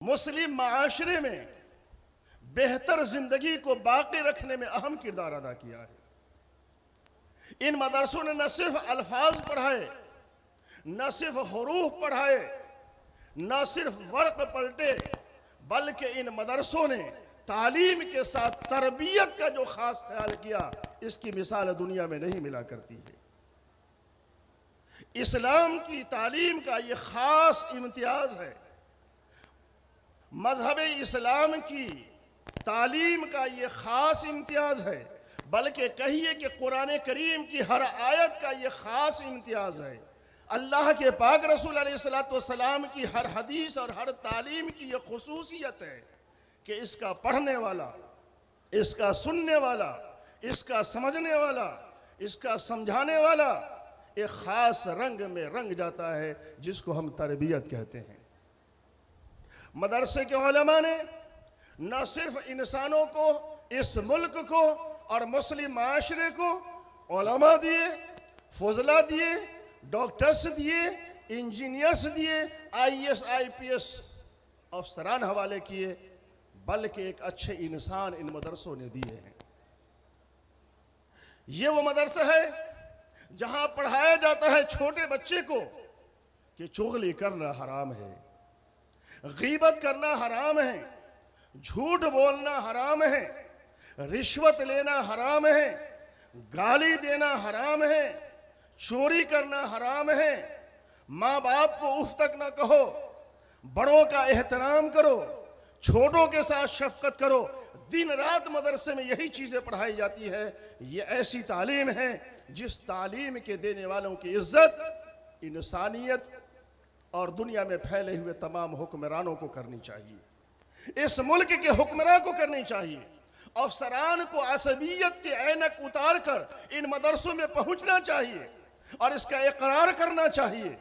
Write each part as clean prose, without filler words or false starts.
मुस्लिम माशरे में बेहतर जिंदगी को बाकी रखने में अहम किरदार अदा किया है। इन मदरसों ने न सिर्फ अल्फाज पढ़ाए, न सिर्फ हुरूफ पढ़ाए, न सिर्फ वर्क पलटे, बल्कि इन मदरसों ने तालीम के साथ तरबियत का जो खास ख्याल किया, इसकी मिसाल दुनिया में नहीं मिला करती है। इस्लाम की तालीम का ये खास इम्तियाज है। मजहब इस्लाम की तालीम का ये खास इम्तियाज है, बल्कि कहिए कि कुरान करीम की हर आयत का ये खास इम्तियाज है। अल्लाह के पाक रसूल अलैहिस्सलाम की हर हदीस और हर तालीम की ये खुसूसियत है कि इसका पढ़ने वाला, इसका सुनने वाला, इसका समझने वाला, इसका समझाने वाला एक ख़ास रंग में रंग जाता है, जिसको हम तरबियत कहते हैं। मदरसे के उलमा ने न सिर्फ इंसानों को, इस मुल्क को और मुस्लिम माशरे को उलमा दिए, फजला दिए, डॉक्टर्स दिए, इंजीनियर्स दिए, IAS IPS अफसरान हवाले किए, बल्कि एक अच्छे इंसान इन मदरसों ने दिए हैं। ये वो मदरसा है जहां पढ़ाया जाता है छोटे बच्चे को कि चुगली करना हराम है, गीबत करना हराम है, झूठ बोलना हराम है, रिश्वत लेना हराम है, गाली देना हराम है, चोरी करना हराम है, माँ बाप को उफ तक ना कहो, बड़ों का एहतराम करो, छोटों के साथ शफकत करो। दिन रात मदरसे में यही चीज़ें पढ़ाई जाती है। ये ऐसी तालीम है जिस तालीम के देने वालों की इज्जत इंसानियत और दुनिया में फैले हुए तमाम हुक्मरानों को करनी चाहिए, इस मुल्क के हुक्मरान को करनी चाहिए। अफसरान को असबियत के ऐनक उतार कर इन मदरसों में पहुंचना चाहिए और इसका इकरार करना चाहिए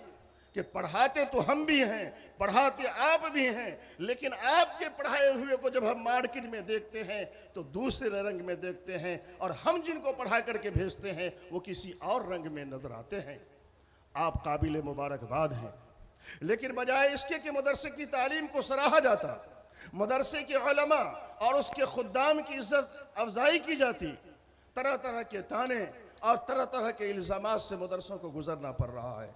कि पढ़ाते तो हम भी हैं, पढ़ाते आप भी हैं, लेकिन आपके पढ़ाए हुए को जब हम मार्केट में देखते हैं तो दूसरे रंग में देखते हैं, और हम जिनको पढ़ा करके भेजते हैं वो किसी और रंग में नजर आते हैं। आप काबिल मुबारकबाद हैं, लेकिन बजाय इसके कि मदरसे की तालीम को सराहा जाता, मदरसे के उलमा और उसके खुद्दाम की इज्जत अफजाई की जाती, तरह तरह के ताने और तरह तरह के इल्ज़ामात से मदरसों को गुजरना पड़ रहा है।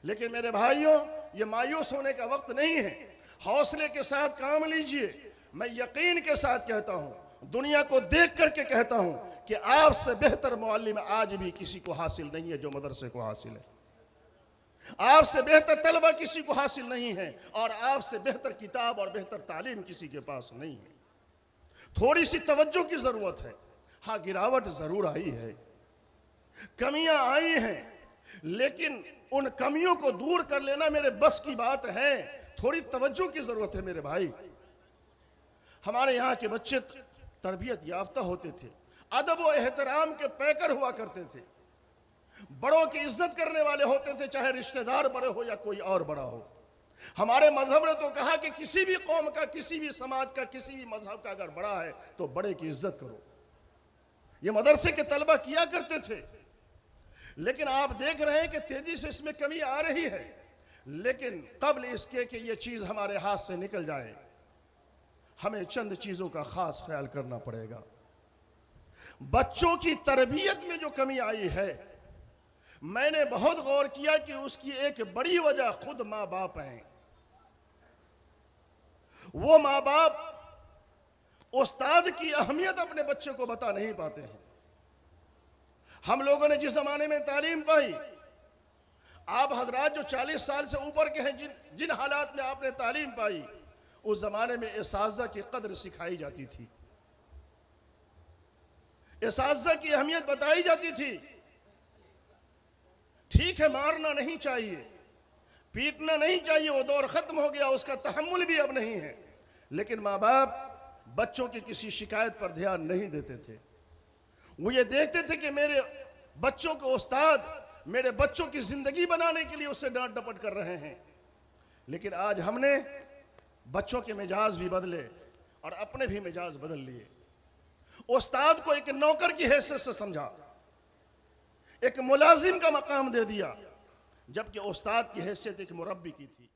लेकिन मेरे भाइयों, ये मायूस होने का वक्त नहीं है। हौसले के साथ काम लीजिए। मैं यकीन के साथ कहता हूँ, दुनिया को देख करके कहता हूँ कि आपसे बेहतर मुअल्लिम आज भी किसी को हासिल नहीं है जो मदरसे को हासिल है। आपसे बेहतर तलबा किसी को हासिल नहीं है, और आपसे बेहतर किताब और बेहतर तालीम किसी के पास नहीं है। थोड़ी सी तवज्जो की जरूरत है। हाँ, गिरावट जरूर आई है, कमियां आई हैं, लेकिन उन कमियों को दूर कर लेना मेरे बस की बात है। थोड़ी तवज्जो की जरूरत है मेरे भाई। हमारे यहाँ के बच्चे तरबियत याफ्ता होते थे, अदब व एहतराम के पैकर हुआ करते थे, बड़ों की इज्जत करने वाले होते थे, चाहे रिश्तेदार बड़े हो या कोई और बड़ा हो। हमारे मजहब ने तो कहा कि किसी भी कौम का, किसी भी समाज का, किसी भी मजहब का अगर बड़ा है तो बड़े की इज्जत करो। ये मदरसे के तलबा किया करते थे, लेकिन आप देख रहे हैं कि तेजी से इसमें कमी आ रही है। लेकिन कबल इसके कि ये चीज हमारे हाथ से निकल जाए, हमें चंद चीजों का खास ख्याल करना पड़ेगा। बच्चों की तरबियत में जो कमी आई है, मैंने बहुत गौर किया कि उसकी एक बड़ी वजह खुद माँ बाप हैं। वो माँ बाप उस्ताद की अहमियत अपने बच्चे को बता नहीं पाते हैं। हम लोगों ने जिस जमाने में तालीम पाई, आप हजरात जो 40 साल से ऊपर के हैं, जिन हालात में आपने तालीम पाई, उस जमाने में इसाज़ा की कदर सिखाई जाती थी, इसाज़ा की अहमियत बताई जाती थी। ठीक है, मारना नहीं चाहिए, पीटना नहीं चाहिए, वो दौर खत्म हो गया, उसका तहम्मुल भी अब नहीं है। लेकिन माँ बाप बच्चों की किसी शिकायत पर ध्यान नहीं देते थे। वो ये देखते थे कि मेरे बच्चों को उस्ताद मेरे बच्चों की जिंदगी बनाने के लिए उससे डांट डपट कर रहे हैं। लेकिन आज हमने बच्चों के मिजाज भी बदले और अपने भी मिजाज बदल लिए। उस्ताद को एक नौकर की हैसियत से समझा, एक मुलाजिम का मकाम दे दिया, जबकि उस्ताद की हैसियत एक मुरब्बी की थी।